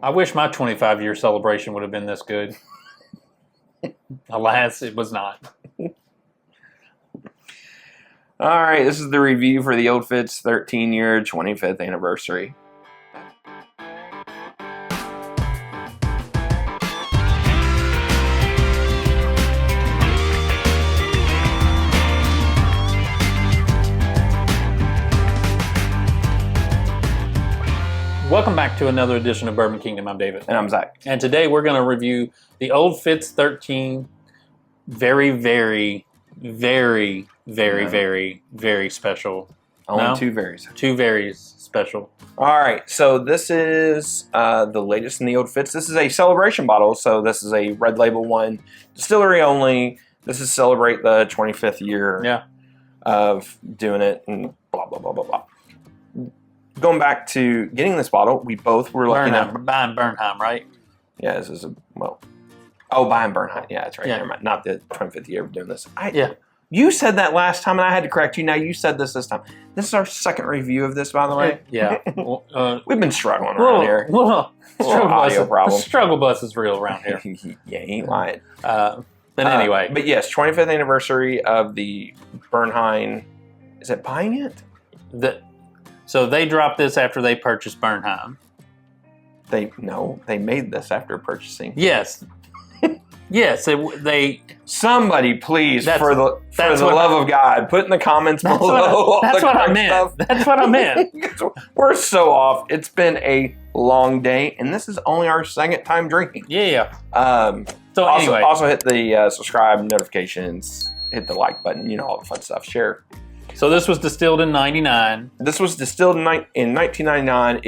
I wish my 25-year celebration would have been this good. Alas, it was not. All right, this is the review for the Old Fitz 13-year 25th anniversary. Welcome back to another edition of Bourbon Kingdom. I'm David. And I'm Zach. And today we're going to review the Old Fitz 13. Very, very, very, very, very, very special. Only two varies. Two very special. All right, so this is the latest in the Old Fitz. This is a celebration bottle, so this is a red label one. Distillery only. This is celebrate the 25th year of doing it and blah, blah, blah, blah, blah. Going back to getting this bottle, we both were looking at... Buying Bernheim, right? Yeah, this is buying Bernheim. Yeah, that's right. Yeah. Never mind. Not the 25th year of doing this. Yeah. You said that last time, and I had to correct you. Now you said this time. This is our second review of this, by the way. Yeah. We've been struggling around here. Struggle bus is real around here. Yeah, he ain't lying. But anyway. But yes, 25th anniversary of the Bernheim. Is it buying it? So they dropped this after they purchased Bernheim. They made this after purchasing. Yes. Yes, they. Somebody, please, for the love of God, put in the comments below. That's what I meant. That's what I meant. We're so off. It's been a long day, and this is only our second time drinking. Yeah. So anyway, also hit the subscribe, notifications, hit the like button, all the fun stuff. Share. So this was distilled in '99. This was distilled in 1999.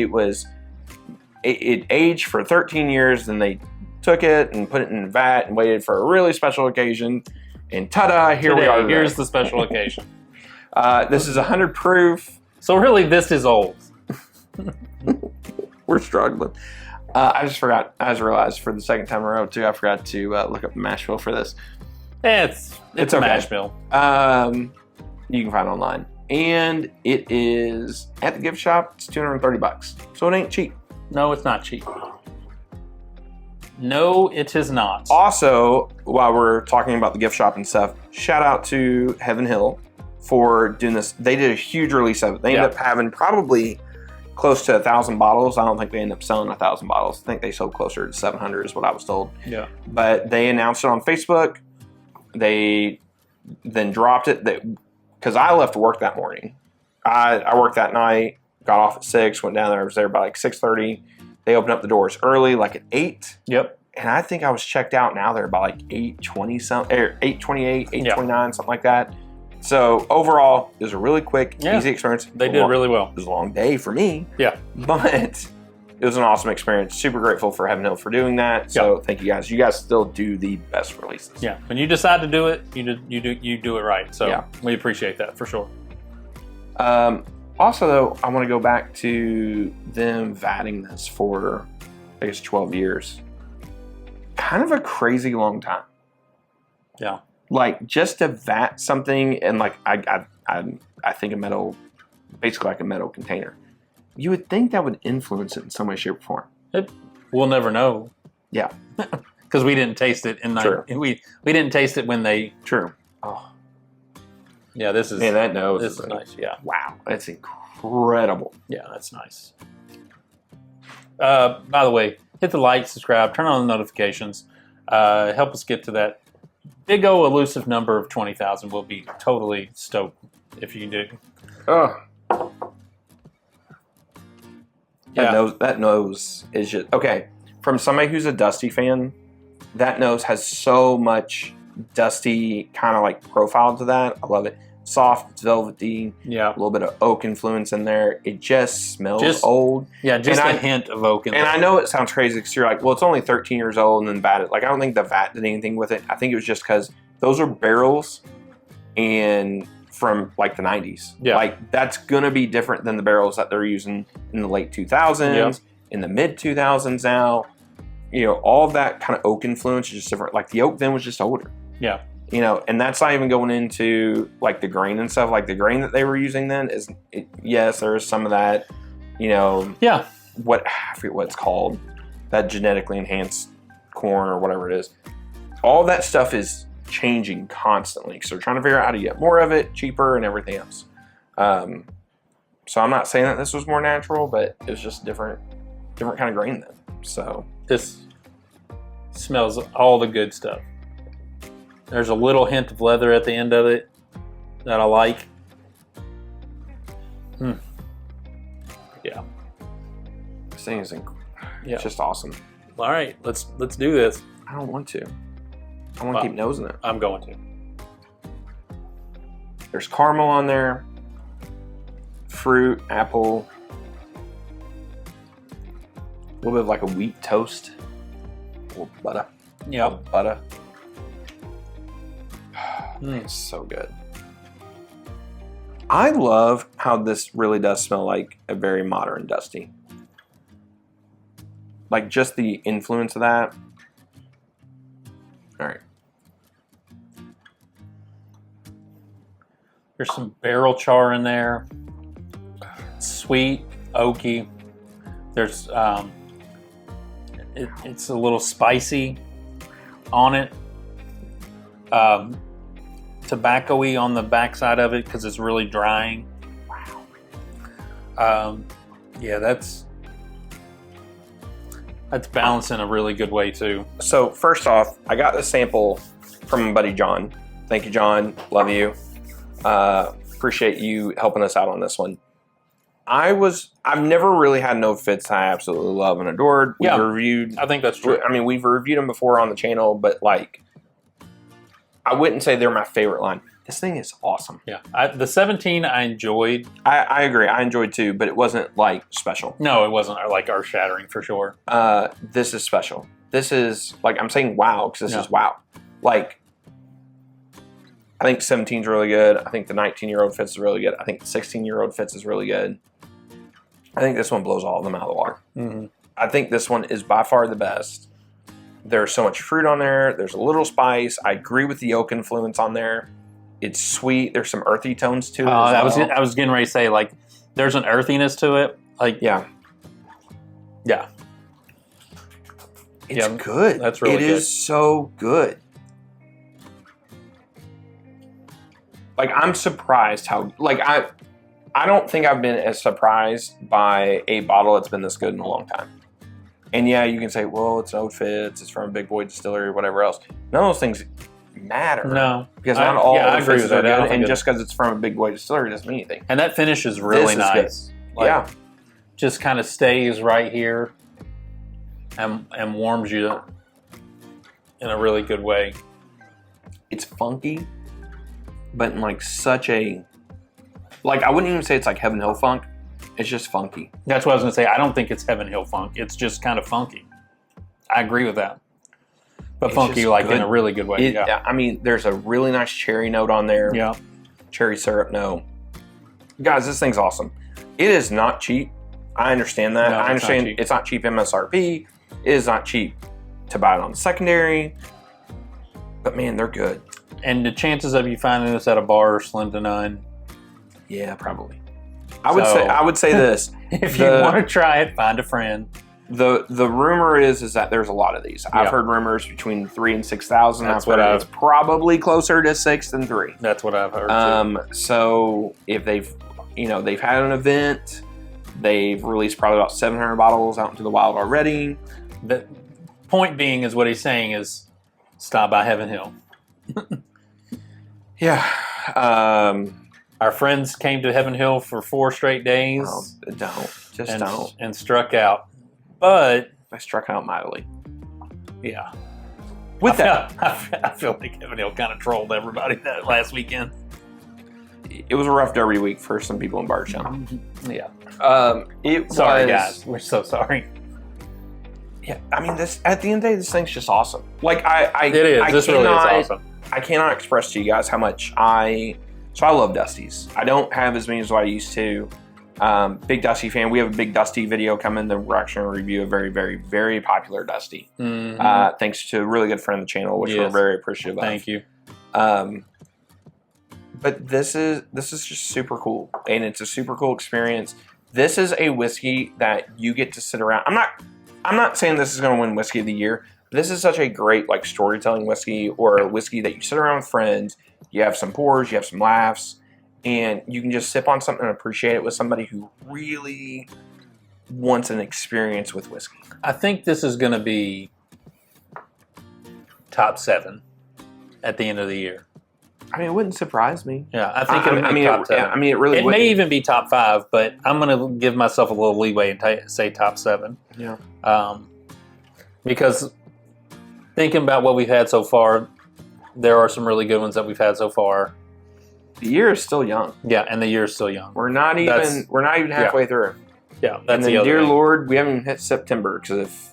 It aged for 13 years. Then they took it and put it in a vat and waited for a really special occasion. And ta-da! Here we are. Here's the special occasion. This is 100 proof. So really, this is old. We're struggling. I just realized for the second time in a row too. I forgot to look up the mash bill for this. It's a okay. mash bill. You can find it online. And it is at the gift shop, it's $230. So it ain't cheap. No, it's not cheap. No, it is not. Also, while we're talking about the gift shop and stuff, shout out to Heaven Hill for doing this. They did a huge release of it. They ended up having probably close to 1,000 bottles. I don't think they ended up selling 1,000 bottles. I think they sold closer to 700 is what I was told. Yeah. But they announced it on Facebook. They then dropped it. Because I left work that morning. I worked that night, got off at 6, went down there. I was there by like 6:30. They opened up the doors early, like at 8. Yep. And I think I was checked out now. They're about like 8:20 something, 8:28, 8:29, something like that. So overall, it was a really quick, easy experience. They did really well. It was a long day for me. Yeah. But it was an awesome experience. Super grateful for Heaven Hill for doing that. So thank you guys. You guys still do the best releases. Yeah. When you decide to do it, you do it right. So we appreciate that for sure. Also, though, I want to go back to them vatting this for, I guess, 12 years. Kind of a crazy long time. Yeah. Like, just to vat something and, like, I think a metal, basically like a metal container. You would think that would influence it in some way, shape, or form. We'll never know. Yeah. Because we didn't taste it. We didn't taste it when they... True. Oh. Yeah, this is... Man, that nose This is nice, yeah. Wow, that's incredible. Yeah, that's nice. By the way, hit the like, subscribe, turn on the notifications. Help us get to that big old elusive number of 20,000. We'll be totally stoked if you do. Oh. Yeah. That nose is just... Okay, from somebody who's a Dusty fan, that nose has so much dusty kind of like profile to that. I love it. Soft, it's velvety. Yeah. A little bit of oak influence in there. It just smells old. Yeah, just a hint of oak in there. And I know it sounds crazy because you're like, well, it's only 13 years old and then vatted. Like, I don't think the vat did anything with it. I think it was just because those are barrels and from like the 90s. Yeah. Like, that's going to be different than the barrels that they're using in the late 2000s, in the mid 2000s now. You know, all of that kind of oak influence is just different. Like, the oak then was just older. Yeah. You know, and that's not even going into like the grain and stuff. Like the grain that they were using then yes, there is some of that, you know. Yeah. I forget what it's called. that genetically enhanced corn or whatever it is. All that stuff is changing constantly. So they're trying to figure out how to get more of it, cheaper, and everything else. So I'm not saying that this was more natural, but it was just different kind of grain then. So this smells all the good stuff. There's a little hint of leather at the end of it that I like. Yeah. This thing is it's just awesome. All right, let's do this. I don't want to. I want to keep nosing it. I'm going to. There's caramel on there, fruit, apple, a little bit of like a wheat toast, a little butter. Yep. Butter. It's so good. I love how this really does smell like a very modern Dusty. Like just the influence of that. All right. There's some barrel char in there. Sweet, oaky. There's it's a little spicy on it. Tobacco-y on the backside of it because it's really drying. Wow. Yeah, that's balanced in a really good way too. So first off, I got the sample from my buddy John. Thank you, John. Love you. Appreciate you helping us out on this one. I've never really had an Old Fitz I absolutely love and adored. We've reviewed. I think that's true. I mean, we've reviewed them before on the channel, but like, I wouldn't say they're my favorite line. This thing is awesome. Yeah, the 17 I enjoyed. I agree. I enjoyed too, but it wasn't like special. No, it wasn't like earth-shattering for sure. This is special. This is like, I'm saying wow because this is wow. Like, I think 17 is really good. I think the 19-year-old Fitz is really good. I think the 16-year-old Fitz is really good. I think this one blows all of them out of the water. Mm-hmm. I think this one is by far the best. There's so much fruit on there. There's a little spice. I agree with the oak influence on there. It's sweet. There's some earthy tones to it. I was getting ready to say, like, there's an earthiness to it. Like, yeah. It's good. That's really good. It is so good. Like, I'm surprised how, like, I don't think I've been as surprised by a bottle that's been this good in a long time. And yeah, you can say, well, it's an Old Fitz, it's from a big boy distillery or whatever else. None of those things matter. No. Because not all Old Fitzes are good, and good. Just because it's from a big boy distillery doesn't mean anything. And that finish is really nice. Like, just kind of stays right here and warms you in a really good way. It's funky, but in like such a, like, I wouldn't even say it's like Heaven Hill funk. It's just funky. That's what I was going to say. I don't think it's Heaven Hill funk. It's just kind of funky. I agree with that. But it's funky, like, good. In a really good way. I mean, there's a really nice cherry note on there. Yeah. Cherry syrup note. Guys, this thing's awesome. It is not cheap. I understand that. No, I understand it's not cheap MSRP. It is not cheap to buy it on the secondary. But man, they're good. And the chances of you finding this at a bar are slim to none. Yeah, probably. I would say this. If you want to try it, find a friend. The rumor is that there's a lot of these. I've heard rumors between 3,000 and 6,000. I've heard it's probably closer to 6 than 3. That's what I've heard. So if they've had an event, they've released probably about 700 bottles out into the wild already. The point being is what he's saying is stop by Heaven Hill. Yeah. Our friends came to Heaven Hill for 4 straight days. Oh, don't. And struck out. But I struck out mightily. Yeah. With that, I feel like Heaven Hill kind of trolled everybody that last weekend. It was a rough derby week for some people in Bardstown. Yeah. Sorry, guys. We're so sorry. Yeah, I mean, this at the end of the day, this thing's just awesome. Like, it is. This really is awesome. I cannot express to you guys how much I love Dusties. I don't have as many as I used to. Big Dusty fan. We have a Big Dusty video coming that we're actually going to review a very, very, very popular Dusty. Mm-hmm. Thanks to a really good friend of the channel, which we're very appreciative of. Thank you. But this is just super cool, and it's a super cool experience. This is a whiskey that you get to sit around. I'm not saying this is going to win whiskey of the year. This is such a great like storytelling whiskey, or a whiskey that you sit around with friends, you have some pours, you have some laughs, and you can just sip on something and appreciate it with somebody who really wants an experience with whiskey. I think this is going to be top 7 at the end of the year. I mean, it wouldn't surprise me. Yeah, I think it'll be top 7. It really it may even be top 5, but I'm going to give myself a little leeway and say top 7. Yeah. Because thinking about what we've had so far, there are some really good ones that we've had so far. The year is still young. Yeah, and the year is still young. We're not even halfway through. Yeah, that's and then, the other dear thing. Lord, we haven't even hit September because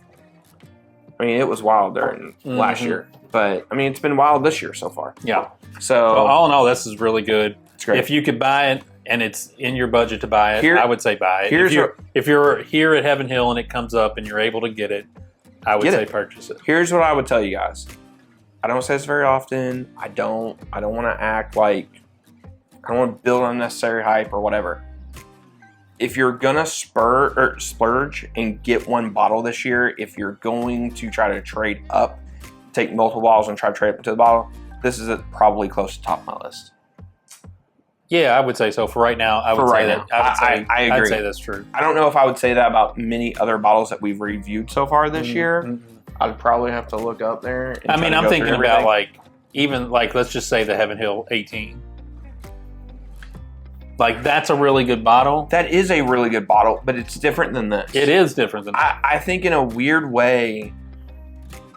it was wild during last year. But I mean, it's been wild this year so far. Yeah. So all in all, this is really good. It's great. If you could buy it and it's in your budget to buy it, I would say buy it. If you're here at Heaven Hill and it comes up and you're able to get it, I would say purchase it. Here's what I would tell you guys. I don't say this very often. I don't want to act like I don't want to build unnecessary hype or whatever. If you're gonna splurge and get one bottle this year, if you're going to try to trade up, take multiple bottles and try to trade up into the bottle, this is probably close to top of my list. Yeah, I would say so. For right now, I would say that. I agree. I'd say that's true. I don't know if I would say that about many other bottles that we've reviewed so far this year. I'd probably have to look up there. I mean, I'm thinking about let's just say the Heaven Hill 18. Like, that's a really good bottle. That is a really good bottle, but it's different than this. It is different than that. I think in a weird way,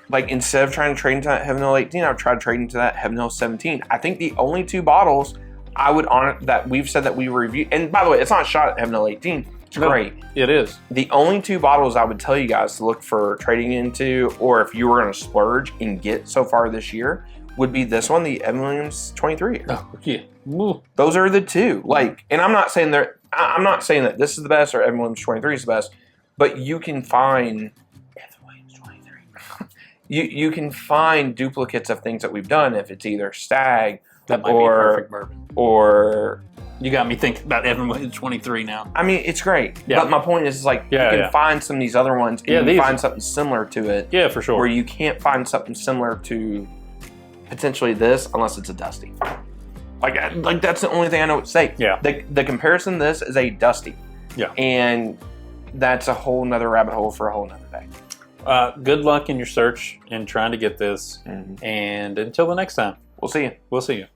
like instead of trying to trade into that Heaven Hill 18, I've tried to trade into that Heaven Hill 17. I think the only 2 bottles I would honor that we've said that we reviewed, and by the way, it's not a shot at Heaven Hill 18. It's great. It is. The only 2 bottles I would tell you guys to look for trading into, or if you were going to splurge and get so far this year, would be this one, the Evan Williams 23. Oh, yeah. Ooh. Those are the 2. Like, and I'm not saying that this is the best or Evan Williams 23 is the best, but you can find Evan Williams 23. you can find duplicates of things that we've done if it's either Stag that might be perfect bourbon. Or you got me thinking about Evan Williams 23 now. I mean, it's great. Yeah. But my point is like you can find some of these other ones and you can find something similar to it. Yeah, for sure. Where you can't find something similar to potentially this unless it's a Dusty. Like that's the only thing I know what to say. Yeah. The comparison to this is a Dusty. Yeah. And that's a whole nother rabbit hole for a whole nother day. Good luck in your search and trying to get this. And until the next time. We'll see you. We'll see you.